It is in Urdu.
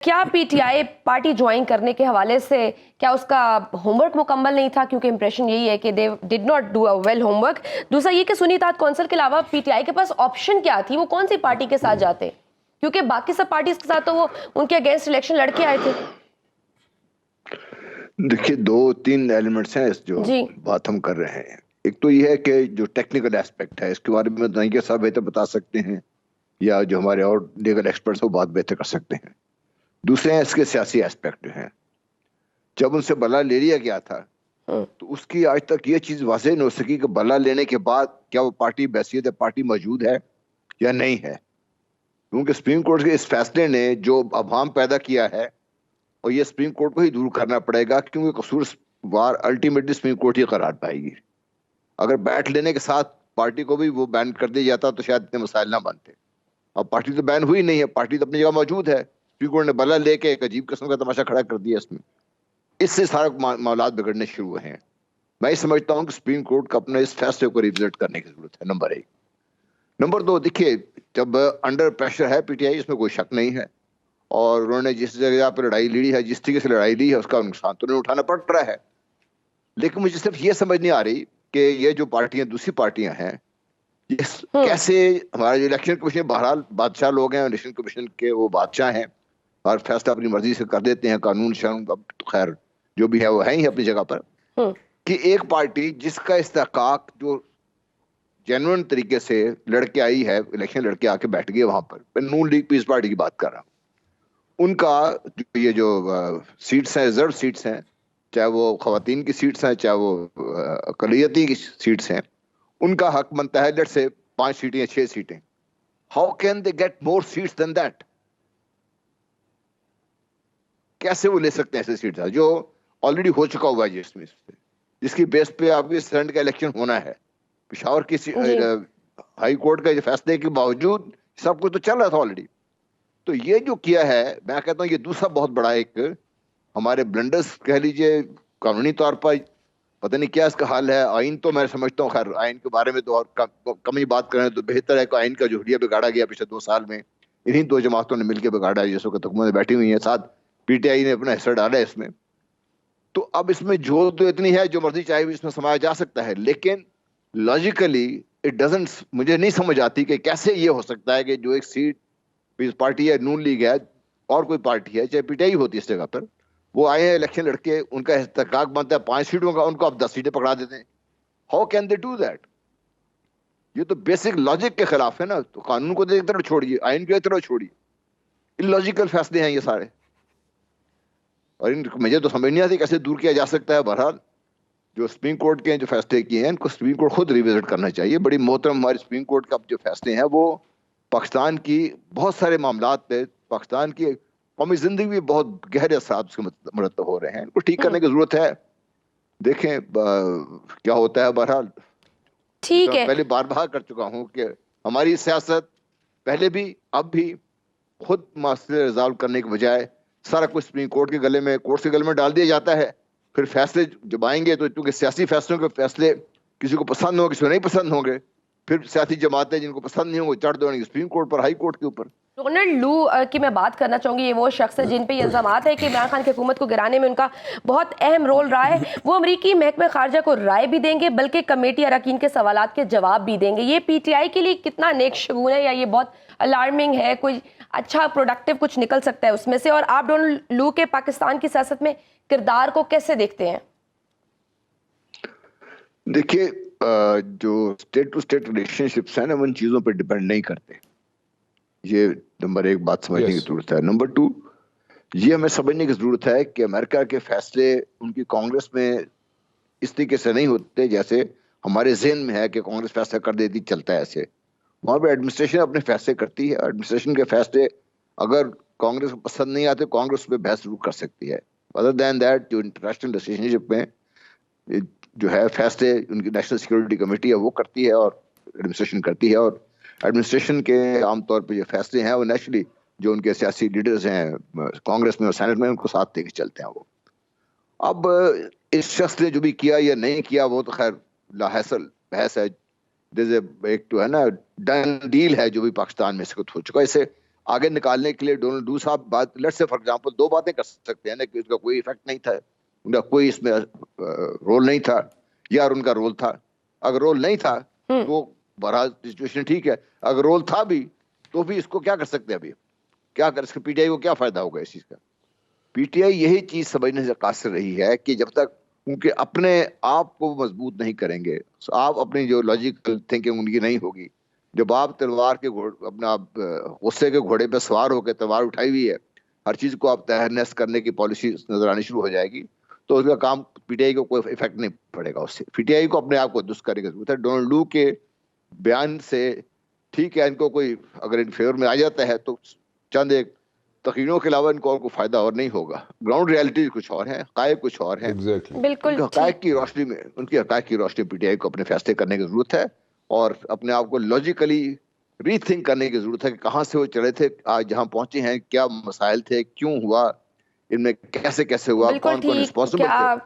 کیا P T I party join کرنے کے حوالے سے کیا اس کا ہوم ورک مکمل نہیں تھا؟ کیونکہ امپریشن یہی ہے کہ they did not do a well homework. دوسرا یہ کہ سنی اطاعت کونسل کے علاوہ پی ٹی آئی کے پاس آپشن کیا تھی؟ وہ کون سی پارٹی کے ساتھ جاتے؟ کیونکہ باقی سب پارٹیز کے ساتھ تو وہ ان کے اگینسٹ الیکشن لڑ کے آئے تھے. دیکھیے دو تین ایلیمنٹس ہیں اس جو جی بات ہم کر رہے ہیں. ایک تو یہ ہے کہ جو ٹیکنیکل ایسپیکٹ ہے اس کے بارے میں دائیں صاحب بہتر بتا سکتے ہیں یا جو ہمارے اور لیگل ایکسپرٹس وہ بات بہتر کر سکتے ہیں. دوسرے ہیں اس کے سیاسی ایسپیکٹ جو ہیں. جب ان سے بلا لے لیا گیا تھا تو اس کی آج تک یہ چیز واضح نہیں ہو سکی کہ بلا لینے کے بعد کیا وہ پارٹی بحیثیت پارٹی موجود ہے یا نہیں ہے. کیونکہ سپریم کورٹ کے اس فیصلے نے جو ابہام پیدا کیا ہے اور یہ سپریم کورٹ کو ہی دور کرنا پڑے گا کیونکہ قصور وار الٹیمیٹلی سپریم کورٹ ہی قرار پائے گی. اگر بیٹھ لینے کے ساتھ پارٹی کو بھی وہ بین کر دیا جاتا تو شاید اتنے مسائل نہ بنتے. اب پارٹی تو بین ہوئی نہیں ہے, پارٹی تو اپنی جگہ موجود ہے. سپریم کورٹ نے بلا لے کے ایک عجیب قسم کا تماشا کھڑا کر دیا اس میں. اس سے سارے معاملات بگڑنے شروع ہوئے ہیں. میں یہ سمجھتا ہوں کہ سپریم کورٹ کو اپنے اس فیصلے کو ریوزٹ کرنے کی ضرورت ہے, نمبر ایک. نمبر دو, دیکھیے جب انڈر پریشر ہے پی ٹی آئی, اس میں کوئی شک نہیں ہے, اور انہوں نے جس جگہ پہ لڑائی لڑی ہے, جس طریقے سے لڑائی لی ہے, اس کا نقصان تو انہیں اٹھانا پڑ رہا ہے. لیکن مجھے صرف یہ سمجھ نہیں آ رہی کہ یہ جو پارٹیاں دوسری پارٹیاں ہیں کیسے ہمارا جو الیکشن کمیشن, بہرحال بادشاہ لوگ ہیں, الیکشن کمیشن کے وہ بادشاہ ہیں اور فیصلہ اپنی مرضی سے کر دیتے ہیں. قانون شان خیر جو بھی ہے وہ ہے ہی اپنی جگہ پر, کہ ایک پارٹی جس کا استحقاق جو جینوئن طریقے سے لڑ کے آئی ہے, الیکشن لڑ کے آ کے بیٹھ گئے وہاں پر, میں نون لیگ پیس پارٹی کی بات کر رہا ہوں, ان کا یہ جو سیٹس ہیں, ریزرو سیٹس ہیں, چاہے وہ خواتین کی سیٹس ہیں چاہے وہ اقلیتی کی سیٹس ہیں, ان کا حق بنتا ہے لیٹ سے 5 سیٹیں یا 6 سیٹیں. How can they get more seats than that? کیسے وہ لے سکتے ہیں ایسے سیٹس جو آلریڈی ہو چکا ہوا ہے, جس کی بیس پہ آپ کے سینٹ کا الیکشن ہونا ہے. پشاور کی ہائی کورٹ کا فیصلے کے باوجود سب کچھ تو چل رہا تھا آلریڈی. تو یہ جو کیا ہے, میں کہتا ہوں یہ دوسرا بہت بڑا ایک ہمارے بلنڈرز کہہ لیجئے. قانونی طور پر پتہ نہیں کیا اس کا حال ہے. آئین تو میں سمجھتا ہوں, خیر آئین کے بارے میں تو اور کم ہی بات کریں تو بہتر ہے کہ آئین کا جو حلیہ بگاڑا گیا پچھلے 2 سال میں, انہی 2 جماعتوں نے مل کے بگاڑا ہے, جسوں کے تکمے میں بیٹھی ہوئی ہیں, ساتھ پی ٹی آئی نے اپنا حصہ ڈالا ہے اس میں. تو اب اس میں جو تو اتنی ہے جو مرضی چاہے اس میں سمایا جا سکتا ہے, لیکن لاجیکلی اٹ ڈزنٹ, مجھے نہیں سمجھ آتی کہ کیسے یہ ہو سکتا ہے کہ جو ایک سیٹ پیس پارٹی ہے, نون لیگ ہے اور کوئی پارٹی ہے, چاہے پی ٹی آئی ہوتی ہے اس جگہ پر, وہ آئے ہیں الیکشن لڑکے, ان کا استحقاق بنتا ہے 5 سیٹوں کا, ان کو اب 10 سیٹیں پکڑا دیتے ہیں. How can they do that? یہ تو بیسک لاجک کے خلاف ہے نا. تو قانون کو ایک طرف چھوڑیے, آئین کو ایک طرف چھوڑیے, اللاجیکل فیصلے ہیں یہ سارے, اور مجھے تو سمجھ نہیں آتی کیسے دور کیا جا سکتا ہے. بہرحال جو سپریم کورٹ کے جو فیصلے کیے ہیں ان کو سپریم کورٹ خود ریوزٹ کرنا چاہیے. بڑی محترم ہماری سپریم کورٹ کا جو فیصلے ہیں وہ پاکستان کی بہت سارے معاملات پہ, پاکستان کی قومی زندگی میں بہت گہرے اثرات اس کے مرتب ہو رہے ہیں. ان کو ٹھیک کرنے کی ضرورت ہے. دیکھیں کیا ہوتا ہے. بہرحال ٹھیک ہے, پہلے بار بار کر چکا ہوں کہ ہماری سیاست پہلے بھی اب بھی خود مسئلے ریزالو کرنے کے بجائے سارا کچھ سپریم کورٹ کے گلے میں, کورٹ کے گلے میں ڈال دیا جاتا ہے. پھر فیصلے جب آئیں گے تو چونکہ سیاسی فیصلوں کے فیصلے کسی کو پسند ہوں گے, کسی کو نہیں پسند ہوں گے, پھر سیاسی جماعتیں جن کو پسند نہیں ہوں گے چڑھ دیں گے سپریم کورٹ پر, ہائی کورٹ کے اوپر. ڈونلڈ لو کی میں بات کرنا چاہوں گی. یہ وہ شخص ہے جن پہ یہ الزامات ہے کہ عمران خان کی حکومت کو گرانے میں ان کا بہت اہم رول رہا ہے. وہ امریکی محکمہ خارجہ کو رائے بھی دیں گے بلکہ کمیٹی اراکین کے سوالات کے جواب بھی دیں گے. یہ پی ٹی آئی کے لیے کتنا نیک شگون ہے, یا یہ بہت الارمنگ ہے؟ کوئی اچھا پروڈکٹیو کچھ نکل سکتا ہے اس میں سے؟ اور آپ ڈونلڈ لو کے پاکستان کی سیاست میں کردار کو کیسے دیکھتے ہیں؟ دیکھیے جو state to state relationships ہیں نا, ان چیزوں پہ ڈیپینڈ نہیں کرتے. یہ نمبر 1 بات سمجھنے کی ضرورت ہے. نمبر 2 یہ ہمیں سمجھنے کی ضرورت ہے کہ امریکہ کے فیصلے ان کی کانگریس میں اس طریقے سے نہیں ہوتے جیسے ہمارے ذہن میں ہے کہ کانگریس فیصلہ کر دیتی چلتا ہے ایسے. وہاں پہ ایڈمنسٹریشن اپنے فیصلے کرتی ہے. ایڈمنسٹریشن کے فیصلے اگر کانگریس کو پسند نہیں آتے, کانگریس پہ بحث ضرور کر سکتی ہے. ادر دین دیٹ جو انٹرنیشنل ریلیشن شپ میں جو ہے فیصلے ان کی نیشنل سیکورٹی کمیٹی ہے وہ کرتی ہے اور ایڈمنسٹریشن کرتی ہے, اور ایڈمنسٹریشن کے عام طور پہ جو فیصلے ہیں وہ نیشنلی جو ان کے سیاسی لیڈرز ہیں کانگریس میں اور سینٹ میں ان کو ساتھ لے کے چلتے ہیں. وہ اب اس شخص نے جو بھی کیا یا نہیں کیا وہ تو خیر لاحصل بحث ہے. ایک تو ہے نا ڈن ڈیل ہے جو بھی پاکستان میں اس وقت ہو چکا. اسے آگے نکالنے کے لیے ڈونلڈ ڈو صاحب بات لیٹ سے فار ایگزامپل 2 باتیں کر سکتے ہیں نا کہ اس کا کوئی ایفیکٹ نہیں تھا, ان کا کوئی اس میں رول نہیں تھا, یا ان کا رول تھا. اگر رول نہیں تھا تو بہرحال سچویشن ٹھیک ہے, اگر رول تھا بھی تو بھی اس کو کیا کر سکتے ہیں, ابھی کیا کر سکتے, پی ٹی آئی کو کیا فائدہ ہوگا اس چیز کا. پی ٹی آئی یہی چیز سمجھنے سے قاصر رہی ہے کہ جب تک کیونکہ اپنے آپ کو مضبوط نہیں کریں گے, آپ اپنی جو لاجیکل تھنکنگ ان کی نہیں ہوگی, جب آپ تلوار کے اپنا غصے کے گھوڑے پہ سوار ہو کے تلوار اٹھائی ہوئی ہے, ہر چیز کو آپ تہرنس کرنے کی پالیسی نظر آنی شروع ہو جائے گی, تو اس کا کام پی ٹی آئی کو کوئی افیکٹ نہیں پڑے گا. اس سے پی ٹی آئی کو اپنے آپ کو درست کرنے کی ضرورت ہے. ڈونلڈ لو کے بیان سے ٹھیک ہے, ان کو کوئی اگر ان فیور میں آ جاتا ہے تو چند ایک تقریروں کے علاوہ ان کو اور کوئی فائدہ اور نہیں ہوگا. گراؤنڈ ریالٹی کچھ اور ہے, حقائق کچھ اور ہیں. بالکل ان کے حقائق کی روشنی میں پی ٹی آئی کو اپنے فیصلے کرنے کی ضرورت ہے, اور اپنے آپ کو لاجیکلی ری تھنک کرنے کی ضرورت ہے کہ کہاں سے وہ چلے تھے, آج جہاں پہنچے ہیں, کیا مسائل تھے, کیوں ہوا, ان میں کیسے ہوا, بالکل کون ٹھیک. رسپانسبل کیا تھے.